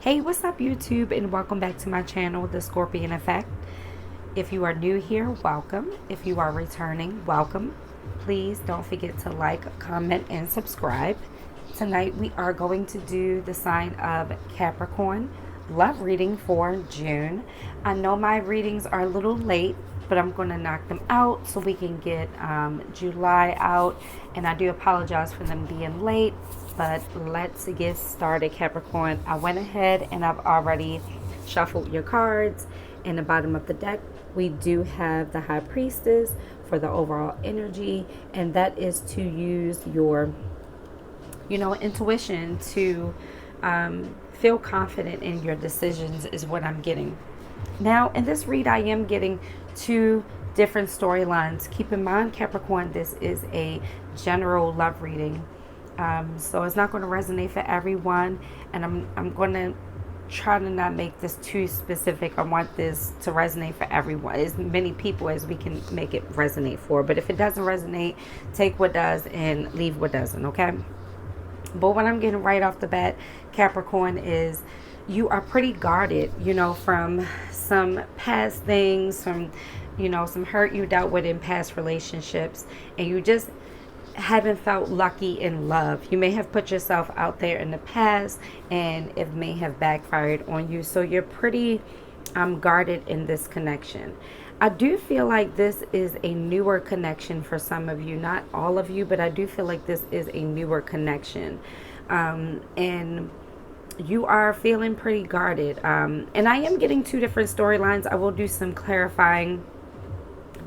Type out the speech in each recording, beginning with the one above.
Hey, what's up, YouTube, and welcome back to my channel, The Scorpion Effect. If you are new here, welcome. If you are returning, welcome. Please don't forget to like, comment, and subscribe. Tonight we are going to do the sign of Capricorn love reading for June. I know my readings are a little late, but I'm going to knock them out so we can get July out. And I do apologize for them being late, but let's get started, Capricorn. I went ahead and I've already shuffled your cards. In the bottom of the deck, we do have the High Priestess for the overall energy, and that is to use your intuition to feel confident in your decisions is what I'm getting. Now, in this read, I am getting two different storylines. Keep in mind, Capricorn, this is a general love reading. So it's not going to resonate for everyone. And I'm going to try to not make this too specific. I want this to resonate for everyone, as many people as we can make it resonate for. But if it doesn't resonate, take what does and leave what doesn't, okay? But what I'm getting right off the bat, Capricorn, is you are pretty guarded, from some past things, from, some hurt you dealt with in past relationships, and you just haven't felt lucky in love. You may have put yourself out there in the past, and it may have backfired on you. So you're pretty guarded in this connection. I do feel like this is a newer connection for some of you, not all of you, but I do feel like this is a newer connection. And you are feeling pretty guarded. And I am getting two different storylines. I will do some clarifying,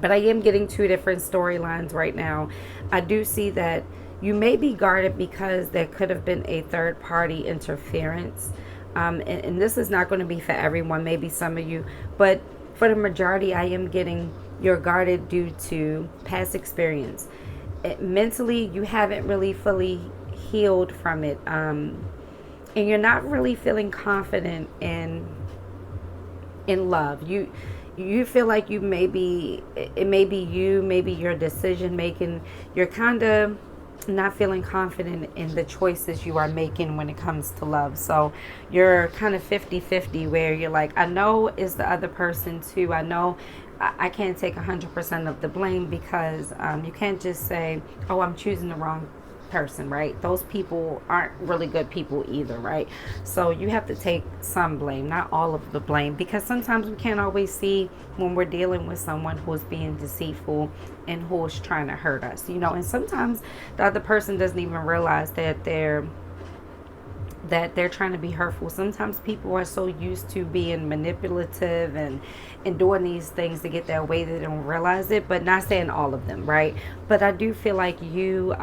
but I am getting two different storylines right now. I do see that you may be guarded because there could have been a third party interference. And this is not going to be for everyone, maybe some of you, but for the majority, I am getting you're guarded due to past experience. Mentally, you haven't really fully healed from it. And you're not really feeling confident in love. You feel like it may be you, maybe your decision making. You're kind of not feeling confident in the choices you are making when it comes to love. So you're kind of 50-50, where you're like, I know it's the other person too. I know I can't take 100% of the blame, because you can't just say, oh, I'm choosing the wrong person, right? Those people aren't really good people either, right? So you have to take some blame, not all of the blame, because sometimes we can't always see when we're dealing with someone who's being deceitful and who's trying to hurt us, and sometimes the other person doesn't even realize that they're trying to be hurtful. Sometimes people are so used to being manipulative and doing these things to get their way, they don't realize it. But not saying all of them, right? But I do feel like you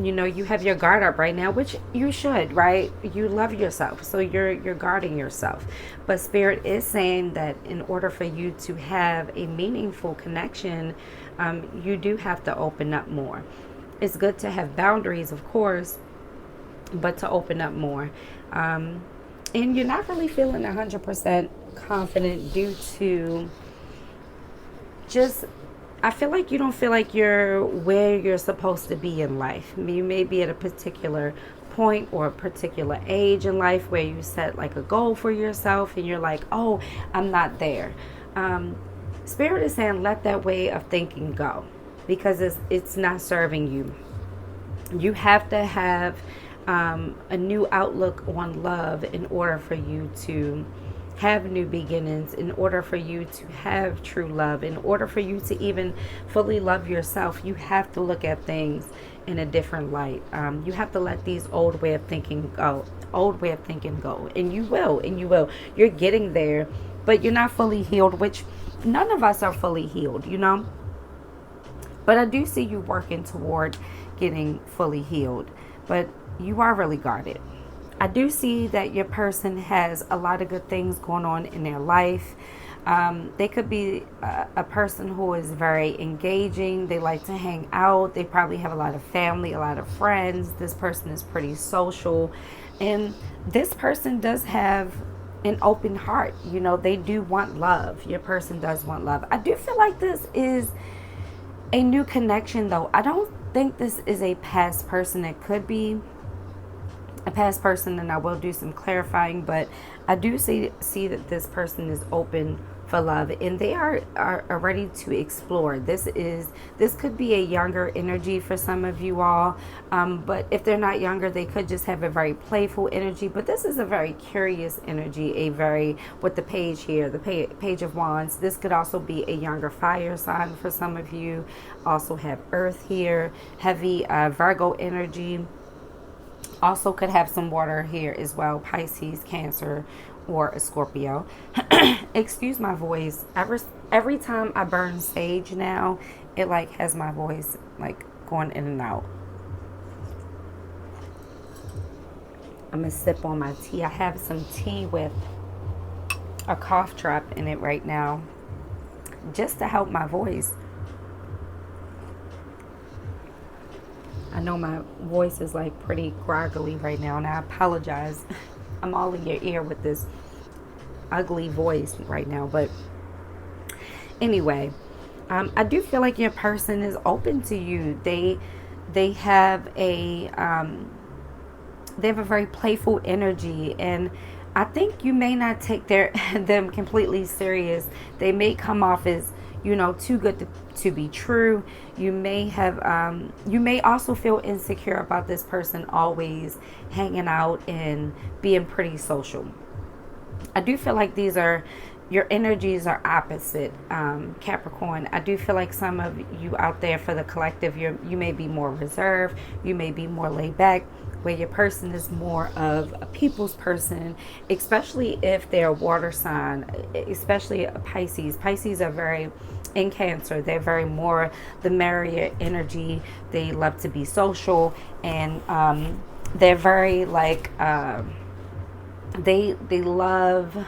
you have your guard up right now, which you should, right? You love yourself, so you're guarding yourself. But Spirit is saying that in order for you to have a meaningful connection, you do have to open up more. It's good to have boundaries, of course, but to open up more. And you're not really feeling 100% confident due to just, I feel like you don't feel like you're where you're supposed to be in life. You may be at a particular point or a particular age in life where you set like a goal for yourself and you're like, oh, I'm not there. Spirit is saying let that way of thinking go, because it's not serving you. You have to have a new outlook on love in order for you to have new beginnings, in order for you to have true love, in order for you to even fully love yourself. You have to look at things in a different light. You have to let these old way of thinking go, and you will. You're getting there, but you're not fully healed, which none of us are fully healed, but I do see you working toward getting fully healed, but you are really guarded. I do see that your person has a lot of good things going on in their life. They could be a person who is very engaging. They like to hang out. They probably have a lot of family, a lot of friends. This person is pretty social. And this person does have an open heart. They do want love. Your person does want love. I do feel like this is a new connection, though. I don't think this is a past person. It could be a past person, and I will do some clarifying, but I do see that this person is open for love, and they are ready to explore. This could be a younger energy for some of you all, but if they're not younger, they could just have a very playful energy. But this is a very curious energy, a very, with the page here, the page of wands. This could also be a younger fire sign for some of you. Also have earth here, heavy Virgo energy. Also could have some water here as well, Pisces, Cancer, or a Scorpio. Excuse my voice. Every time I burn sage now, it like has my voice like going in and out. I'm gonna sip on my tea. I have some tea with a cough drop in it right now, just to help my voice. I know my voice is like pretty groggly right now, and I apologize. I'm all in your ear with this ugly voice right now, but anyway, I do feel like your person is open to you. They have a very playful energy, and I think you may not take them completely serious. They may come off as, too good to be true. You may also feel insecure about this person always hanging out and being pretty social. I do feel like your energies are opposite, Capricorn. I do feel like some of you out there, for the collective, you may be more reserved, you may be more laid back, where your person is more of a people's person, especially if they're a water sign, especially a Pisces. Pisces are very, in Cancer, they're very more the merrier energy. They love to be social, and they're very like they love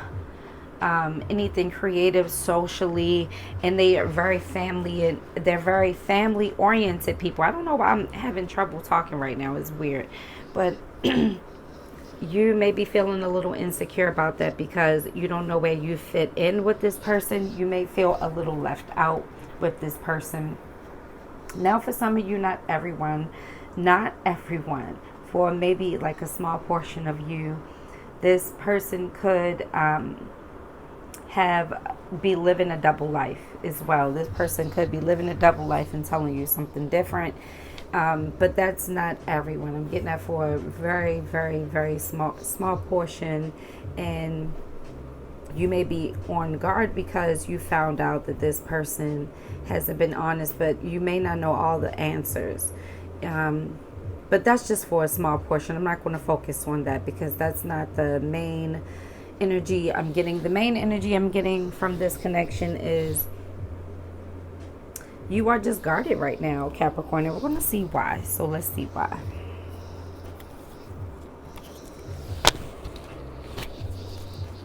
anything creative socially, and they are very family, and they're very family oriented people. I don't know why I'm having trouble talking right now. It's weird, but you may be feeling a little insecure about that because you don't know where you fit in with this person. You may feel a little left out with this person. Now, for some of you, not everyone, for maybe like a small portion of you, this person could be living a double life as well. This person could be living a double life and telling you something different. But that's not everyone. I'm getting that for a very, very, very small portion. And you may be on guard because you found out that this person hasn't been honest, but you may not know all the answers. But that's just for a small portion. I'm not going to focus on that because that's not the main energy I'm getting. The main energy I'm getting from this connection is you are just guarded right now, Capricorn, and we're going to see why. So let's see why.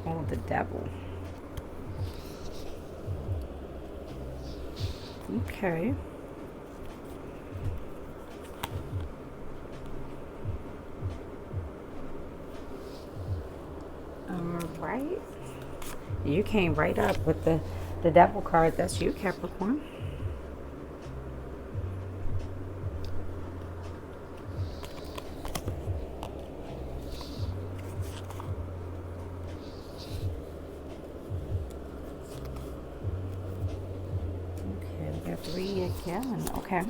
Oh, the devil. Okay. All right. You came right up with the devil card. That's you, Capricorn. Three again. Okay.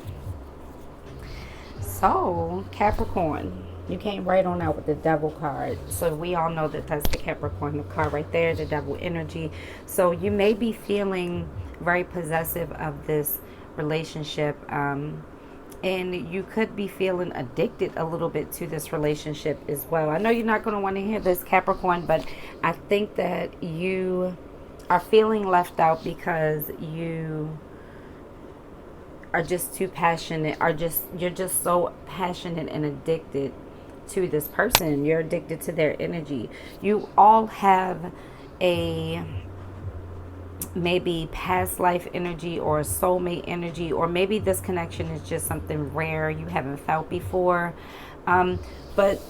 So, Capricorn, you came right on out with the devil card. So we all know that that's the Capricorn card right there, the devil energy. So you may be feeling very possessive of this relationship. And you could be feeling addicted a little bit to this relationship as well. I know you're not going to want to hear this, Capricorn, but I think that you are feeling left out because you are just too passionate, you're just so passionate and addicted to this person. You're addicted to their energy. You all have a maybe past life energy or soulmate energy, or maybe this connection is just something rare you haven't felt before. But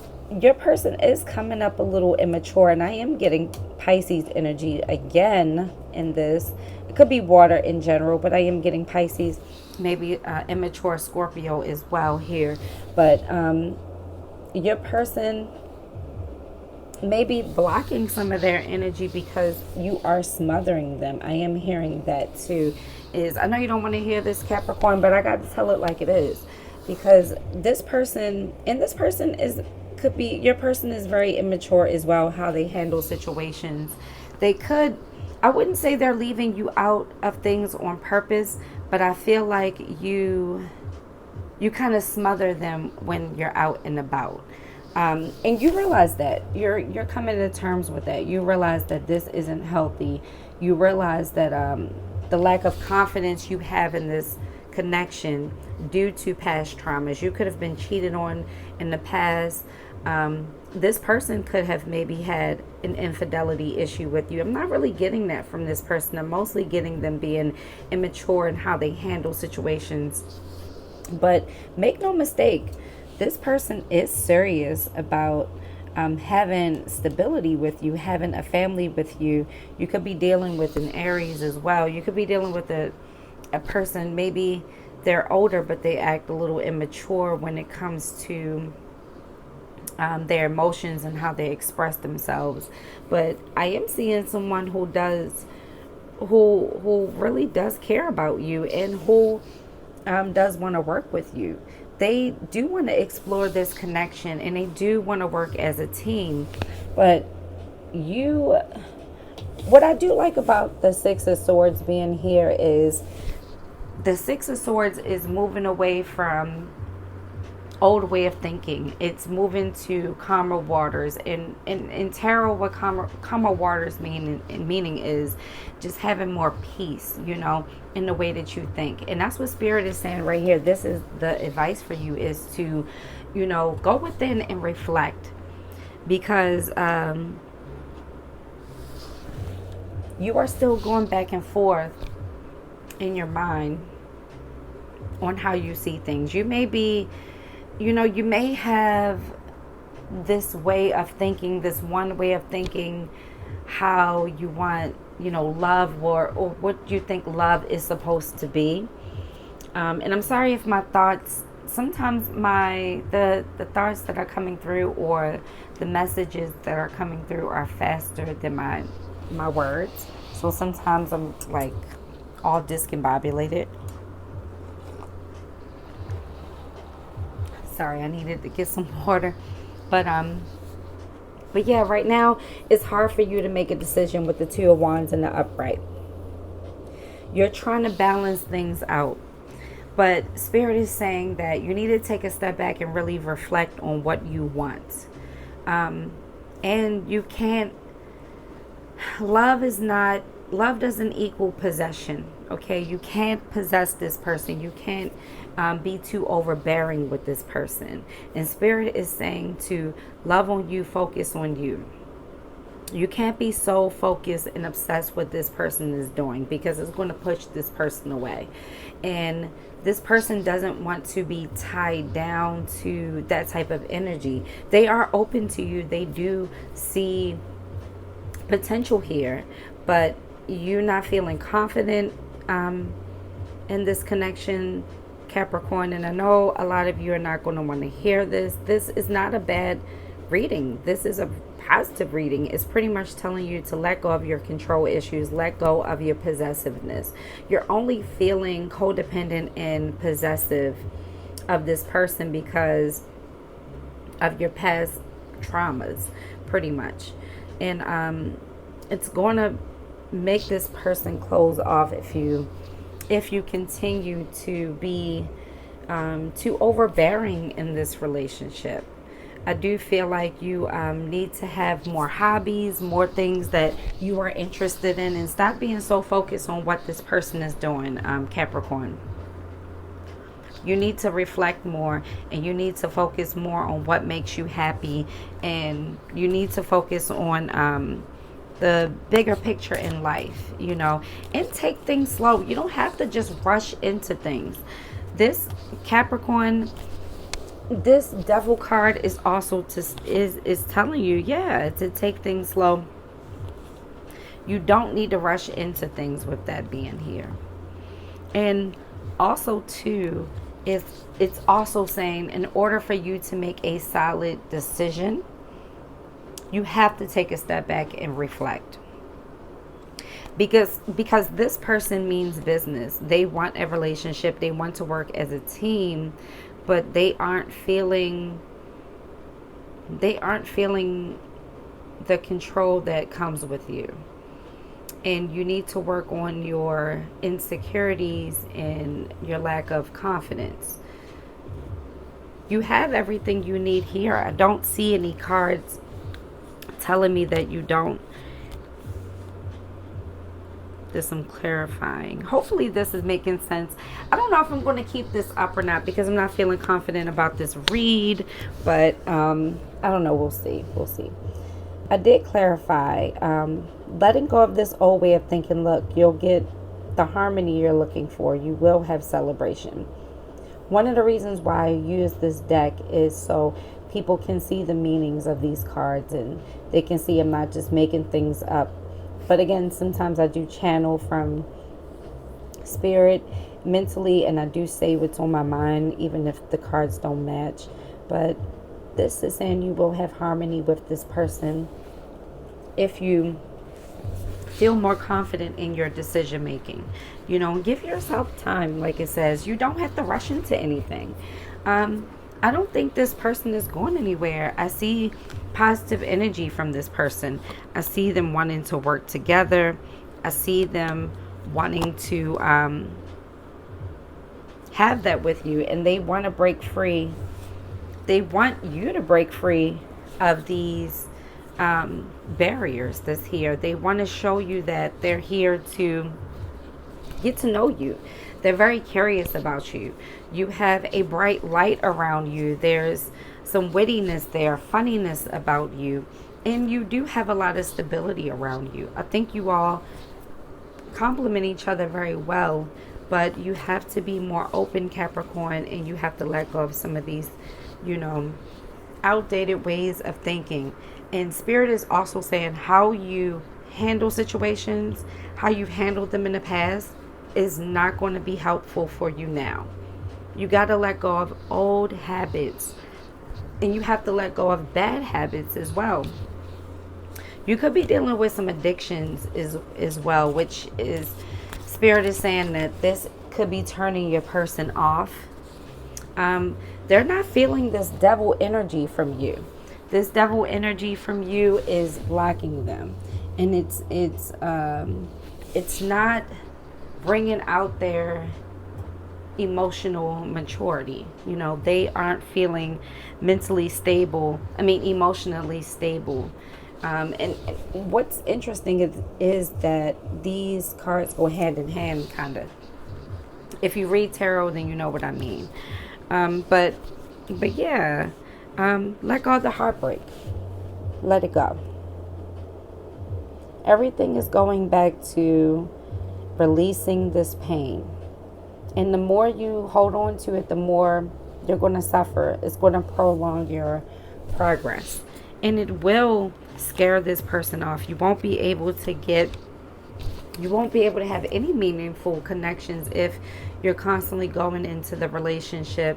your person is coming up a little immature, and I am getting Pisces energy again in this. It could be water in general, but I am getting Pisces, maybe immature Scorpio as well here. But your person may be blocking some of their energy because you are smothering them. I am hearing that too. I know you don't want to hear this, Capricorn, but I got to tell it like it is, because this person, and this person is, could be, your person is very immature as well, how they handle situations. They could, I wouldn't say they're leaving you out of things on purpose, but I feel like you kind of smother them when you're out and about. And you realize that you're coming to terms with that. You realize that this isn't healthy. You realize that the lack of confidence you have in this connection due to past traumas. You could have been cheated on in the past. This person could have maybe had an infidelity issue with you. I'm not really getting that from this person. I'm mostly getting them being immature in how they handle situations. But make no mistake, this person is serious about having stability with you, having a family with you. You could be dealing with an Aries as well. You could be dealing with a person, maybe they're older, but they act a little immature when it comes to their emotions and how they express themselves. But I am seeing someone who really does care about you, and who does want to work with you. They do want to explore this connection, and they do want to work as a team. But what I do like about the Six of Swords being here is the Six of Swords is moving away from old way of thinking. It's moving to calmer waters. In tarot, what calmer waters meaning is just having more peace, in the way that you think. And that's what Spirit is saying right here. This is the advice for you, is to, go within and reflect, because you are still going back and forth in your mind on how you see things. You may be, you may have this way of thinking, this one way of thinking, how you want, love, or what you think love is supposed to be. And I'm sorry if my thoughts, sometimes the thoughts that are coming through, or the messages that are coming through, are faster than my words. So sometimes I'm like all discombobulated. Sorry, I needed to get some water. But yeah, right now it's hard for you to make a decision with the Two of Wands and the upright. You're trying to balance things out. But Spirit is saying that you need to take a step back and really reflect on what you want. And you can't, love doesn't equal possession. Okay, you can't possess this person. You can't be too overbearing with this person. And Spirit is saying to love on you, focus on you. You can't be so focused and obsessed with this person is doing, because it's going to push this person away. And this person doesn't want to be tied down to that type of energy. They are open to you. They do see potential here, but you're not feeling confident in this connection, Capricorn. And I know a lot of you are not going to want to hear this. This is not a bad reading. This is a positive reading. It's pretty much telling you to let go of your control issues, let go of your possessiveness. You're only feeling codependent and possessive of this person because of your past traumas, pretty much. And it's going to make this person close off if you continue to be too overbearing in this relationship. I do feel like you need to have more hobbies, more things that you are interested in, and stop being so focused on what this person is doing, Capricorn. You need to reflect more, and you need to focus more on what makes you happy, and you need to focus on the bigger picture in life, and take things slow. You don't have to just rush into things. This Capricorn, this Devil card is also is telling you, to take things slow. You don't need to rush into things with that being here. And also too, It's also saying in order for you to make a solid decision, you have to take a step back and reflect. Because this person means business. They want a relationship. They want to work as a team, but they aren't feeling the control that comes with you. And you need to work on your insecurities and your lack of confidence. You have everything you need here. I don't see any cards telling me that you don't. There's some clarifying. Hopefully this is making sense. I don't know if I'm going to keep this up or not because I'm not feeling confident about this read, but I don't know. We'll see. I did clarify. Letting go of this old way of thinking. Look, you'll get the harmony you're looking for. You will have celebration. One of the reasons why I use this deck is so people can see the meanings of these cards and they can see I'm not just making things up. But again, sometimes I do channel from spirit mentally, and I do say what's on my mind, even if the cards don't match. But this is saying you will have harmony with this person if you feel more confident in your decision making. Give yourself time. Like it says, you don't have to rush into anything. I don't think this person is going anywhere. I see positive energy from this person. I see them wanting to work together. I see them wanting to have that with you, and they want to break free. They want you to break free of these barriers that's here. They want to show you that they're here to get to know you. They're very curious about you. You have a bright light around you. There's some wittiness there, funniness about you. And you do have a lot of stability around you. I think you all complement each other very well. But you have to be more open, Capricorn. And you have to let go of some of these, outdated ways of thinking. And Spirit is also saying how you handle situations, how you've handled them in the past, is not going to be helpful for you now. You got to let go of old habits, and you have to let go of bad habits as well. You could be dealing with some addictions as well, which is, Spirit is saying that this could be turning your person off. They're not feeling this devil energy from you. This devil energy from you is blocking them, and it's not bringing out their emotional maturity. They aren't feeling mentally stable. Emotionally stable. And what's interesting is that these cards go hand in hand, kind of. If you read tarot, then you know what I mean. But yeah, let go of the heartbreak. Let it go. Everything is going back to releasing this pain. And the more you hold on to it, the more you're going to suffer. It's going to prolong your progress. And it will scare this person off. You won't be able to have any meaningful connections if you're constantly going into the relationship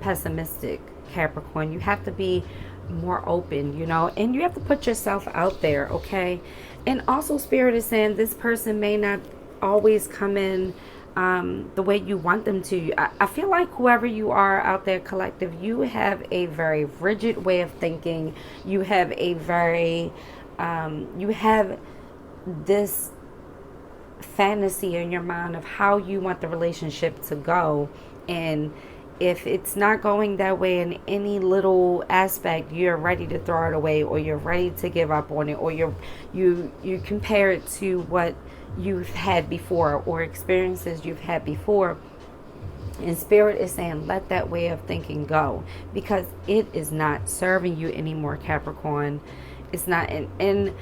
pessimistic, Capricorn. You have to be more open, and you have to put yourself out there, okay? And also, Spirit is saying this person may not always come in the way you want them to. I feel like whoever you are out there, collective, you have a very rigid way of thinking. You have a very, you have this fantasy in your mind of how you want the relationship to go. And if it's not going that way in any little aspect, you're ready to throw it away, or you're ready to give up on it, or you compare it to what you've had before or experiences you've had before. And Spirit is saying let that way of thinking go, because it is not serving you anymore, Capricorn. It's not. And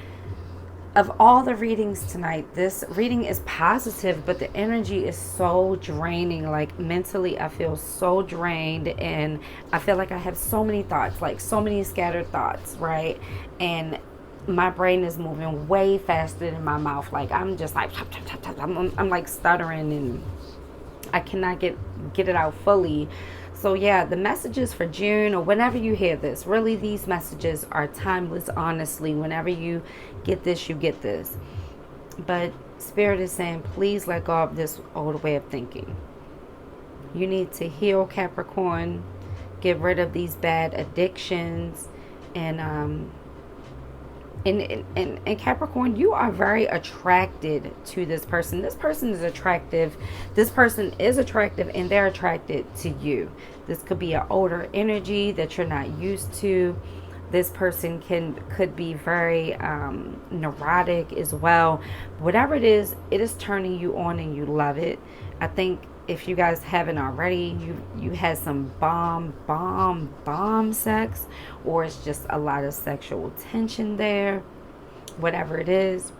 of all the readings tonight, this reading is positive, but the energy is so draining. Like mentally, I feel so drained, and I feel like I have so many thoughts, like so many scattered thoughts, right? And my brain is moving way faster than my mouth. Like I'm just like, I'm like stuttering and I cannot get it out fully. So yeah, the messages for June, or whenever you hear this, really these messages are timeless, honestly. Whenever you get this, you get this. But Spirit is saying, please let go of this old way of thinking. You need to heal, Capricorn. Get rid of these bad addictions. And Capricorn, you are very attracted to this person. This person is attractive. This person is attractive, and they're attracted to you. This could be an older energy that you're not used to. This person could be very neurotic as well. Whatever it is turning you on and you love it. I think if you guys haven't already, you had some bomb sex, or it's just a lot of sexual tension there, whatever it is.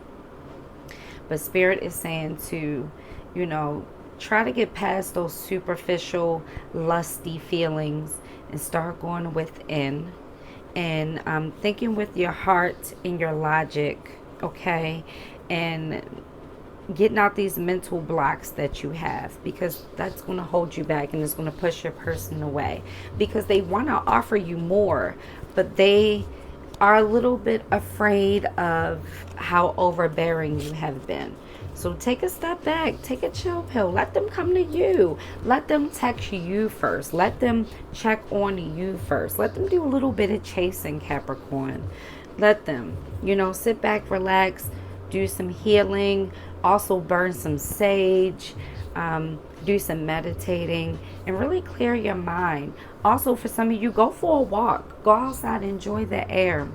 But Spirit is saying to, try to get past those superficial, lusty feelings and start going within and thinking with your heart and your logic, okay? And getting out these mental blocks that you have, because that's going to hold you back and it's going to push your person away, because they want to offer you more, but they are a little bit afraid of how overbearing you have been. So take a step back, take a chill pill, let them come to you, let them text you first, let them check on you first, let them do a little bit of chasing, Capricorn. Let them, sit back, relax, do some healing, also burn some sage, do some meditating, and really clear your mind. Also, for some of you, go for a walk, go outside, enjoy the air,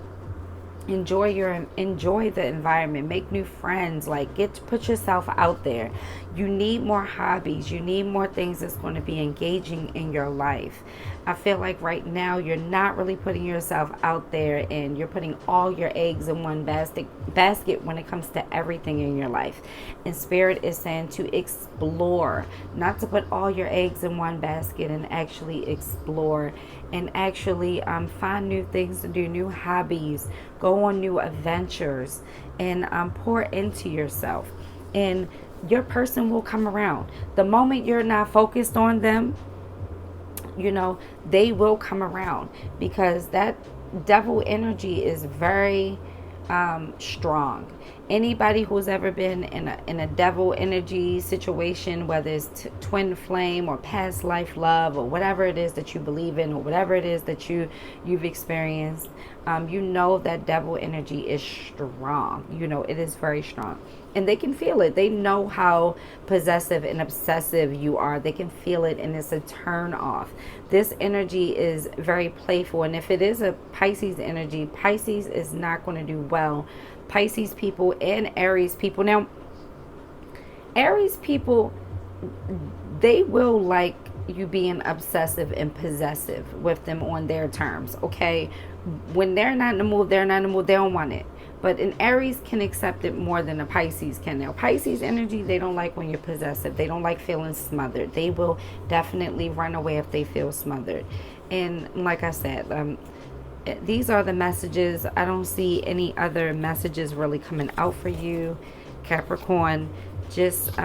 enjoy the environment, make new friends, put yourself out there. You need more hobbies, you need more things that's going to be engaging in your life. I feel like right now you're not really putting yourself out there, and you're putting all your eggs in one basket when it comes to everything in your life. And Spirit is saying to explore, not to put all your eggs in one basket, and actually explore and actually find new things to do, new hobbies, go on new adventures, and pour into yourself. And your person will come around. The moment you're not focused on them, they will come around, because that devil energy is very strong. Anybody who's ever been in a devil energy situation, whether it's twin flame or past life love, or whatever it is that you believe in, or whatever it is that you've experienced, that devil energy is strong. It is very strong, and they can feel it. They know how possessive and obsessive you are. They can feel it, and it's a turn off. This energy is very playful, and if it is a Pisces energy, Pisces is not going to do well. Pisces people and Aries people. Now, Aries people, they will like you being obsessive and possessive with them on their terms, okay? When they're not in the mood, they're not in the mood. They don't want it. But an Aries can accept it more than a Pisces can. Now, Pisces energy, they don't like when you're possessive. They don't like feeling smothered. They will definitely run away if they feel smothered. And like I said, these are the messages. I don't see any other messages really coming out for you, Capricorn. Just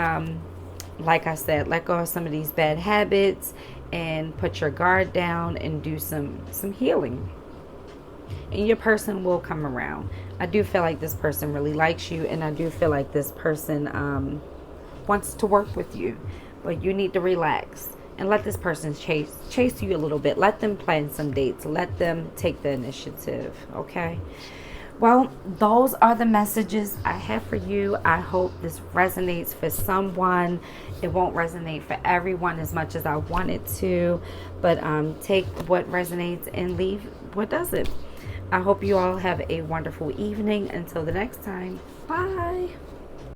like I said, let go of some of these bad habits and put your guard down and do some healing, and your person will come around. I do feel like this person really likes you, and I do feel like this person wants to work with you, but you need to relax and let this person chase you a little bit. Let them plan some dates. Let them take the initiative, okay? Well, those are the messages I have for you. I hope this resonates for someone. It won't resonate for everyone as much as I want it to, but take what resonates and leave what doesn't. I hope you all have a wonderful evening. Until the next time, bye.